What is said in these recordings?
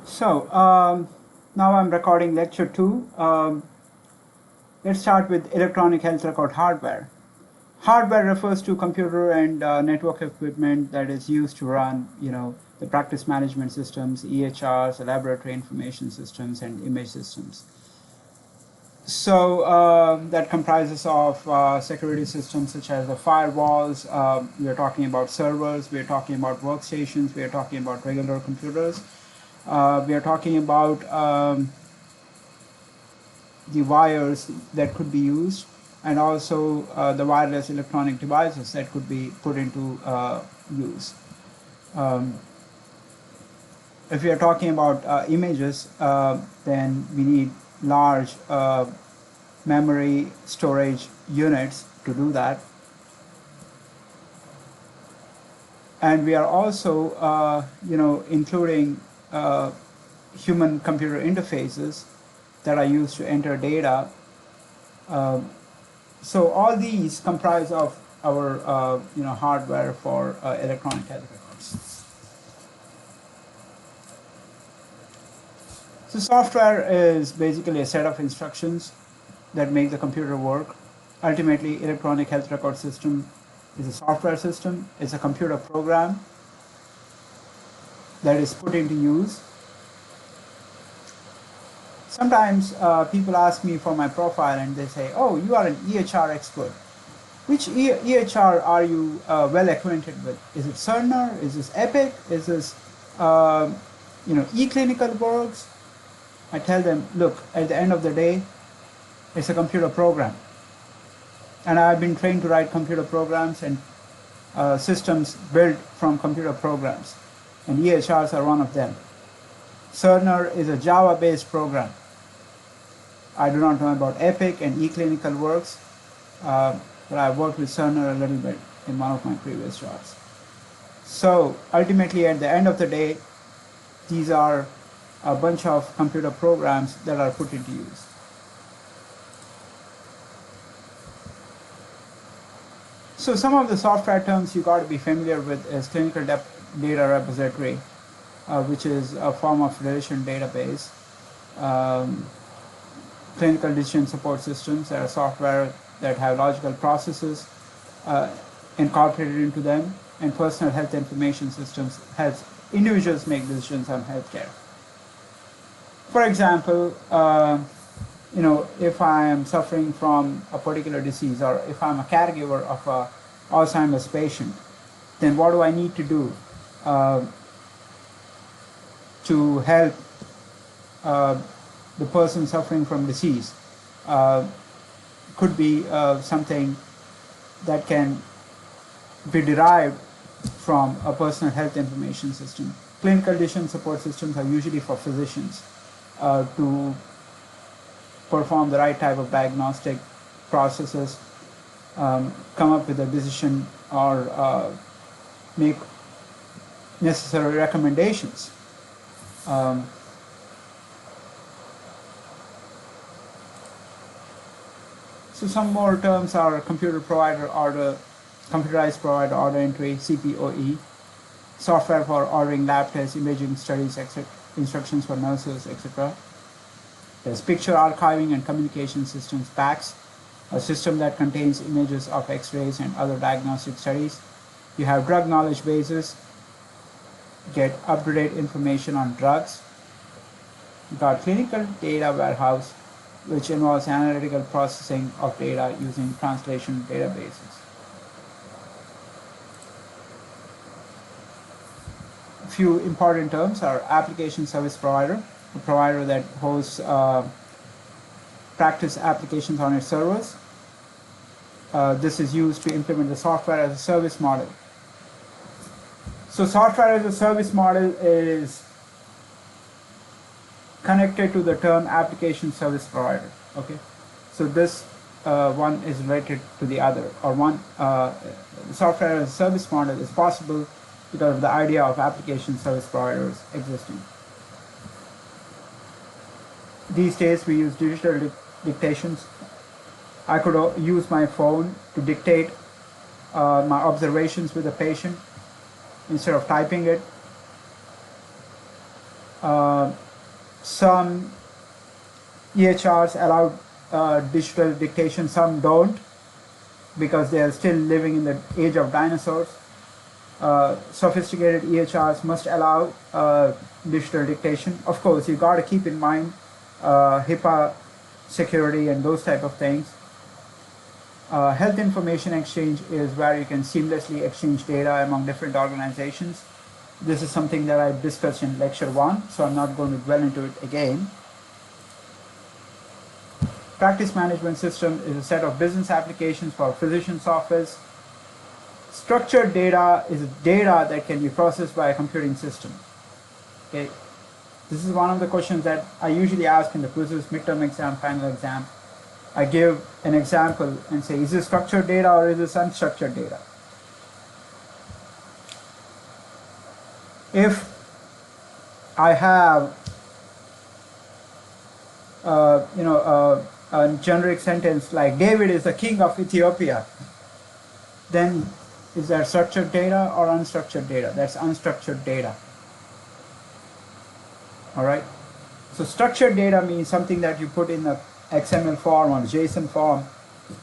So now I'm recording lecture 2. Let's start with electronic health record hardware. Hardware refers to computer and network equipment that is used to run, the practice management systems, EHRs, laboratory information systems, and image systems. So that comprises of security systems such as the firewalls. We are talking about servers. We are talking about workstations. We are talking about regular computers. We are talking about the wires that could be used, and also the wireless electronic devices that could be put into use. Um, if we are talking about images, then we need large memory storage units to do that. And we are also, including human-computer interfaces that are used to enter data. So all these comprise of our hardware for electronic health records. So software is basically a set of instructions that make the computer work. Ultimately, electronic health record system is a software system. It's a computer program that is put into use. Sometimes people ask me for my profile and they say, "Oh, you are an EHR expert. Which EHR are you well acquainted with? Is it Cerner? Is this Epic? Is this eClinicalWorks?" I tell them, look, at the end of the day, it's a computer program. And I've been trained to write computer programs and systems built from computer programs. And EHRs are one of them. Cerner is a Java-based program. I do not know about Epic and eClinicalWorks, but I've worked with Cerner a little bit in one of my previous jobs. So ultimately, at the end of the day, these are a bunch of computer programs that are put into use. So some of the software terms you got to be familiar with is clinical data repository, which is a form of relational database. Clinical decision support systems are software that have logical processes incorporated into them, and personal health information systems helps individuals make decisions on healthcare. For example, if I am suffering from a particular disease, or if I'm a caregiver of an Alzheimer's patient, then what do I need to do to help the person suffering from disease? Could be something that can be derived from a personal health information system. Clinical decision support systems are usually for physicians to perform the right type of diagnostic processes, come up with a decision, or make necessary recommendations. So some more terms are computerized provider order entry, CPOE, software for ordering lab tests, imaging studies, etc., instructions for nurses, etc. There's picture archiving and communication systems, PACS, a system that contains images of X-rays and other diagnostic studies. You have drug knowledge bases, get up-to-date information on drugs. You got clinical data warehouse, which involves analytical processing of data using translation databases. A few important terms are application service provider, a provider that hosts practice applications on its servers. This is used to implement the software as a service model. So software as a service model is connected to the term application service provider. Okay, so this one is related to the other, or one software as a service model is possible because of the idea of application service providers existing. These days we use digital dictations. I could use my phone to dictate my observations with the patient instead of typing it. Some EHRs allow digital dictation, some don't, because they are still living in the age of dinosaurs. Sophisticated EHRs must allow digital dictation. Of course, you got to keep in mind HIPAA security and those type of things. Health information exchange is where you can seamlessly exchange data among different organizations. This is something that I discussed in lecture 1, so I'm not going to dwell into it again. Practice management system is a set of business applications for physician's office. Structured data is data that can be processed by a computing system. Okay, this is one of the questions that I usually ask in the quizzes, midterm exam, final exam. I give an example and say, is this structured data or is this unstructured data? If I have a generic sentence like David is the king of Ethiopia, then is that structured data or unstructured data? That's unstructured data. All right. So structured data means something that you put in a XML form or JSON form,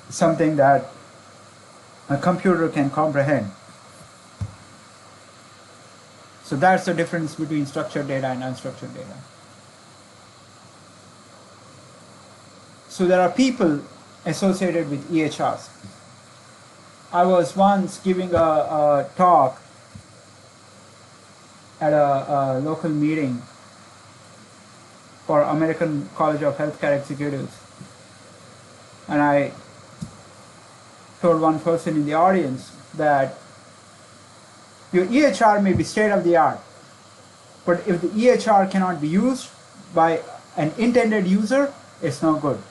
something that a computer can comprehend. So that's the difference between structured data and unstructured data. So there are people associated with EHRs. I was once giving a talk at a local meeting for American College of Healthcare Executives. And I told one person in the audience that your EHR may be state of the art, but if the EHR cannot be used by an intended user, it's no good.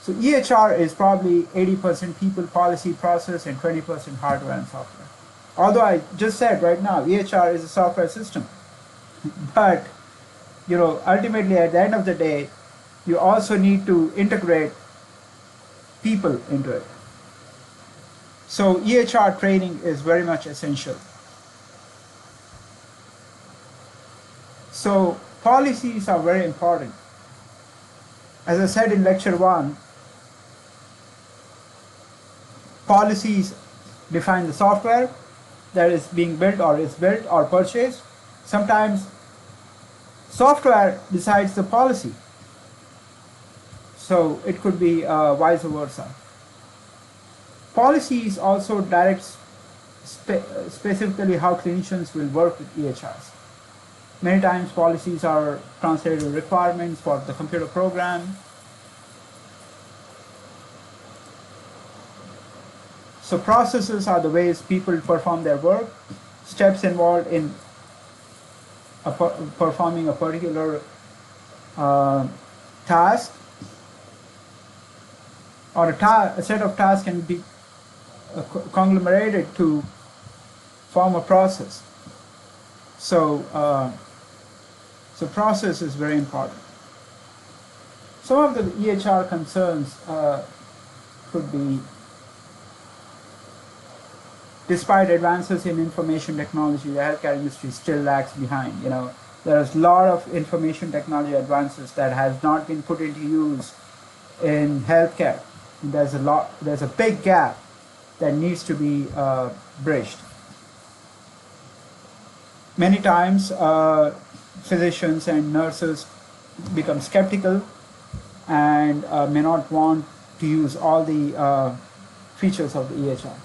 So EHR is probably 80% people, policy, process, and 20% hardware and software. Although I just said right now, EHR is a software system. But ultimately at the end of the day, you also need to integrate people into it. So EHR training is very much essential. So policies are very important. As I said in lecture 1, policies define the software that is being built or is built or purchased. Sometimes software decides the policy. So it could be vice versa. Policies also direct specifically how clinicians will work with EHRs. Many times policies are translated to requirements for the computer program. So processes are the ways people perform their work, steps involved in performing a particular task, or a set of tasks can be conglomerated to form a process. So process is very important. Some of the EHR concerns could be, despite advances in information technology, the healthcare industry still lags behind. There's a lot of information technology advances that has not been put into use in healthcare. There's a big gap that needs to be bridged. Many times, physicians and nurses become skeptical and may not want to use all the features of the EHR.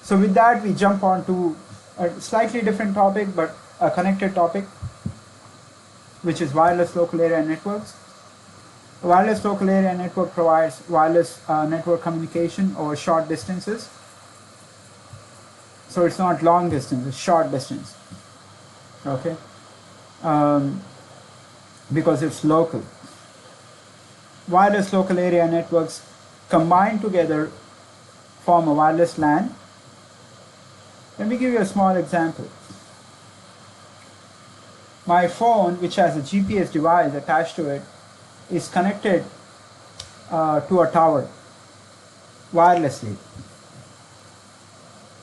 So with that, we jump on to a slightly different topic, but a connected topic, which is wireless local area networks. A wireless local area network provides wireless network communication over short distances. So it's not long distance, it's short distance. Okay? Because it's local. Wireless local area networks combined together form a wireless LAN. Let me give you a small example. My phone, which has a GPS device attached to it, is connected to a tower wirelessly.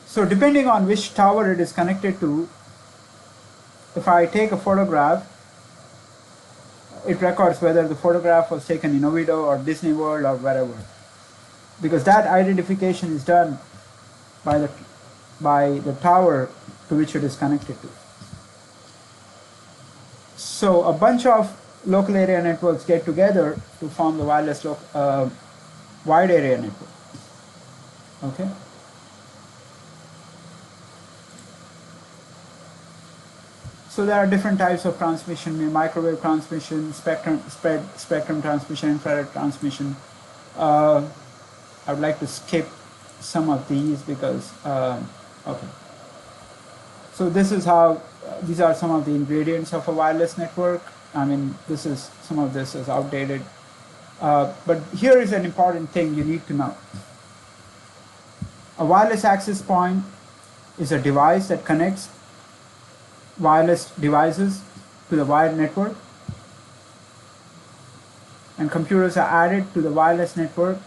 So depending on which tower it is connected to, if I take a photograph, it records whether the photograph was taken in Oviedo or Disney World or wherever, because that identification is done by the tower to which it is connected to. So a bunch of local area networks get together to form the wireless wide area network. Okay. So there are different types of transmission: microwave transmission, spectrum transmission, infrared transmission. I would like to skip some of these because okay. So this is how these are some of the ingredients of a wireless network. I mean, some of this is outdated, but here is an important thing you need to know. A wireless access point is a device that connects wireless devices to the wired network, and computers are added to the wireless network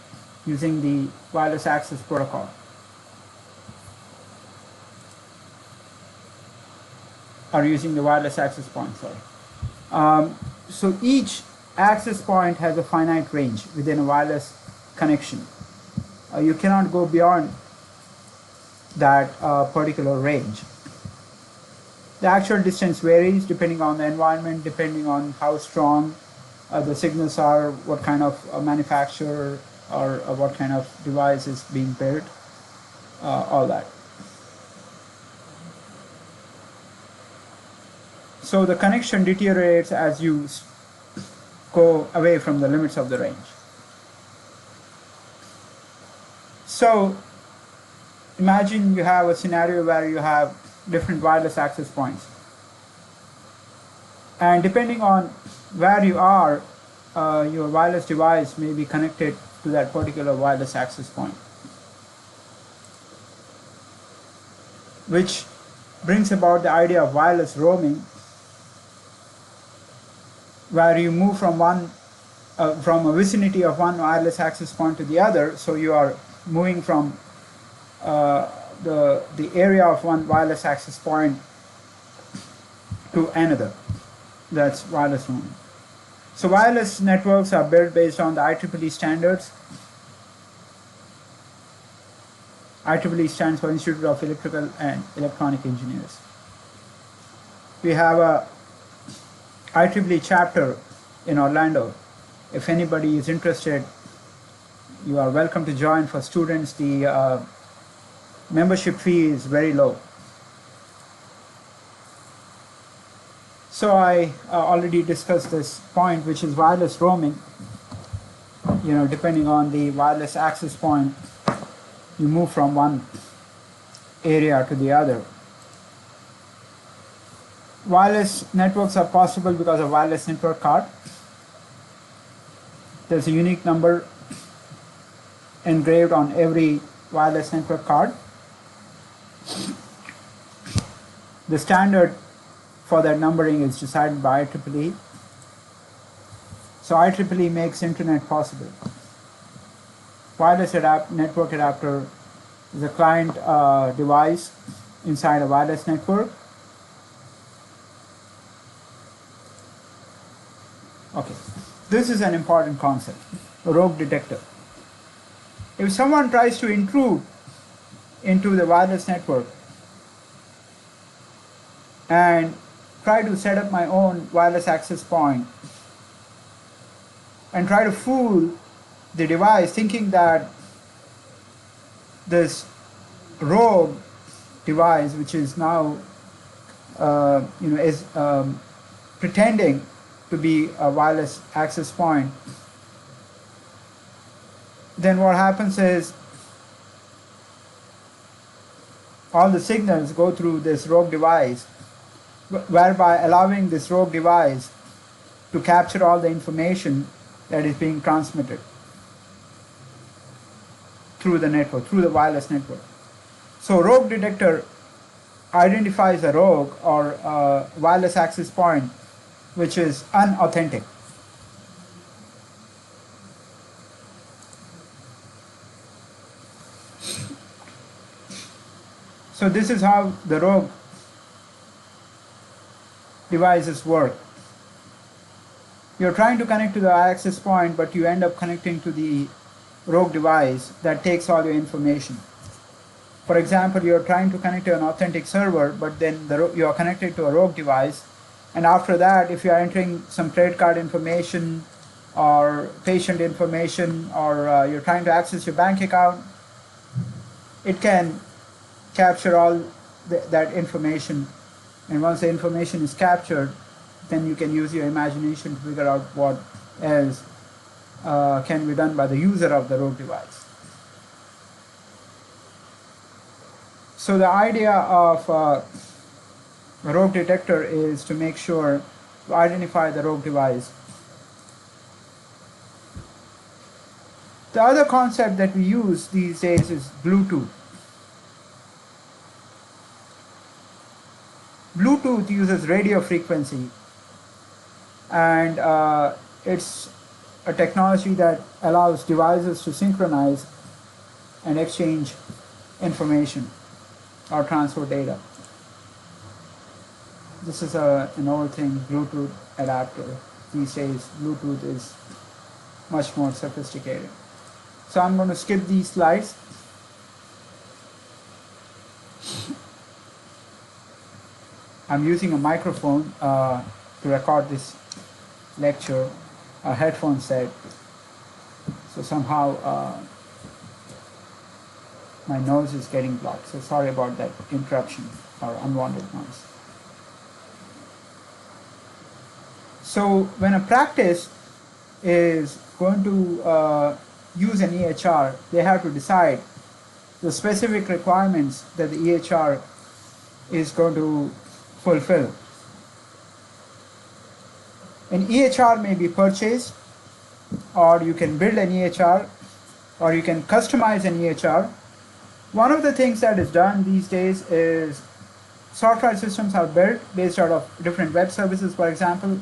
using the wireless access protocol. Or using the wireless access point, sorry. So each access point has a finite range within a wireless connection. You cannot go beyond that particular range. The actual distance varies depending on the environment, depending on how strong the signals are, what kind of manufacturer or what kind of device is being built, all that. So the connection deteriorates as you go away from the limits of the range. So imagine you have a scenario where you have different wireless access points. And depending on where you are, your wireless device may be connected to that particular wireless access point, which brings about the idea of wireless roaming, where you move from a vicinity of one wireless access point to the other. So you are moving from the area of one wireless access point to another. That's wireless roaming. So wireless networks are built based on the IEEE standards. IEEE stands for Institute of Electrical and Electronic Engineers. We have a IEEE chapter in Orlando. If anybody is interested, you are welcome to join. For students, the membership fee is very low. So I already discussed this point, which is wireless roaming. Depending on the wireless access point, you move from one area to the other. Wireless networks are possible because of wireless network card. There's a unique number engraved on every wireless network card. The standard for that numbering is decided by IEEE. So IEEE makes internet possible. Wireless network adapter is a client device inside a wireless network. Okay, this is an important concept, a rogue detector. If someone tries to intrude into the wireless network and try to set up my own wireless access point and try to fool the device thinking that this rogue device, which is now is pretending to be a wireless access point, then what happens is all the signals go through this rogue device, whereby allowing this rogue device to capture all the information that is being transmitted through the network, through the wireless network. So rogue detector identifies a rogue or a wireless access point which is unauthentic. So this is how the rogue devices work. You're trying to connect to the access point, but you end up connecting to the rogue device that takes all your information. For example, you're trying to connect to an authentic server, but then you're connected to a rogue device, and after that, if you're entering some credit card information or patient information, or you're trying to access your bank account, it can capture all that information, and once the information is captured, then you can use your imagination to figure out what else can be done by the user of the rogue device. So the idea of a rogue detector is to make sure to identify the rogue device. The other concept that we use these days is Bluetooth. Bluetooth uses radio frequency, and it's a technology that allows devices to synchronize and exchange information or transfer data. This is an old thing, Bluetooth adapter. These days, Bluetooth is much more sophisticated. So I'm going to skip these slides. I'm using a microphone to record this lecture, a headphone set. So somehow my nose is getting blocked. So sorry about that interruption or unwanted noise. So when a practice is going to use an EHR, they have to decide the specific requirements that the EHR is going to fulfill. An EHR may be purchased, or you can build an EHR, or you can customize an EHR. One of the things that is done these days is software systems are built based out of different web services. For example,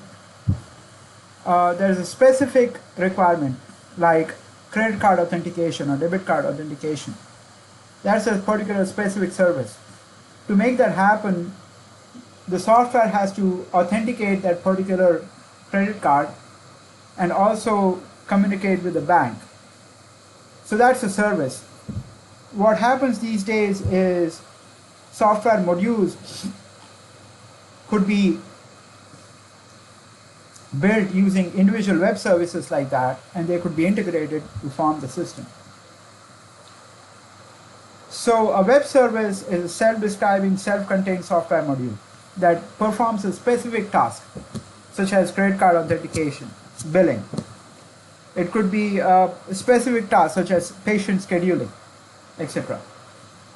there's a specific requirement like credit card authentication or debit card authentication. That's a particular specific service. To make that happen, the software has to authenticate that particular credit card and also communicate with the bank. So that's a service. What happens these days is software modules could be built using individual web services like that, and they could be integrated to form the system. So a web service is a self-describing, self-contained software module that performs a specific task, such as credit card authentication, billing. It could be a specific task, such as patient scheduling, etc.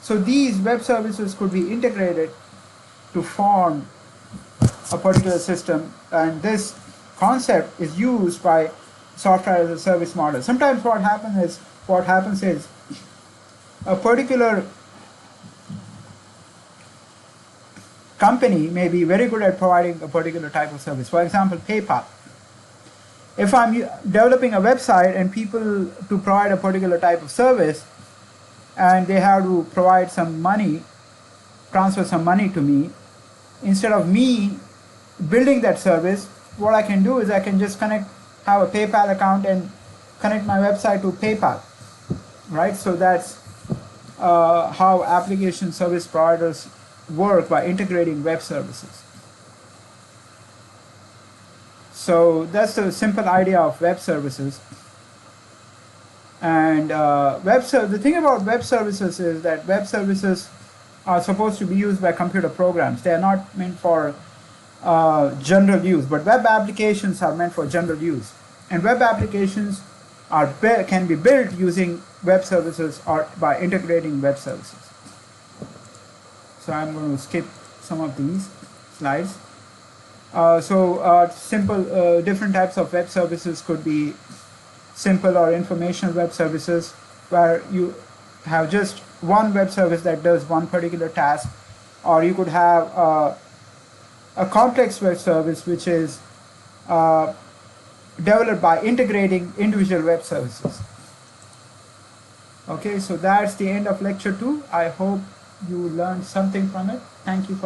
So these web services could be integrated to form a particular system, and this concept is used by software as a service model. Sometimes what happens is a particular company may be very good at providing a particular type of service. For example, PayPal. If I'm developing a website and people to provide a particular type of service, and they have to provide some money, transfer some money to me, instead of me building that service, what I can do is I can just have a PayPal account and connect my website to PayPal, right? So that's how application service providers work, by integrating web services. So that's the simple idea of web services. And the thing about web services is that web services are supposed to be used by computer programs. They are not meant for general use, but web applications are meant for general use. And web applications can be built using web services or by integrating web services. So I'm going to skip some of these slides. Simple different types of web services could be simple or informational web services, where you have just one web service that does one particular task, or you could have a complex web service which is developed by integrating individual web services. Okay, so that's the end of lecture 2. I hope you learned something from it. Thank you for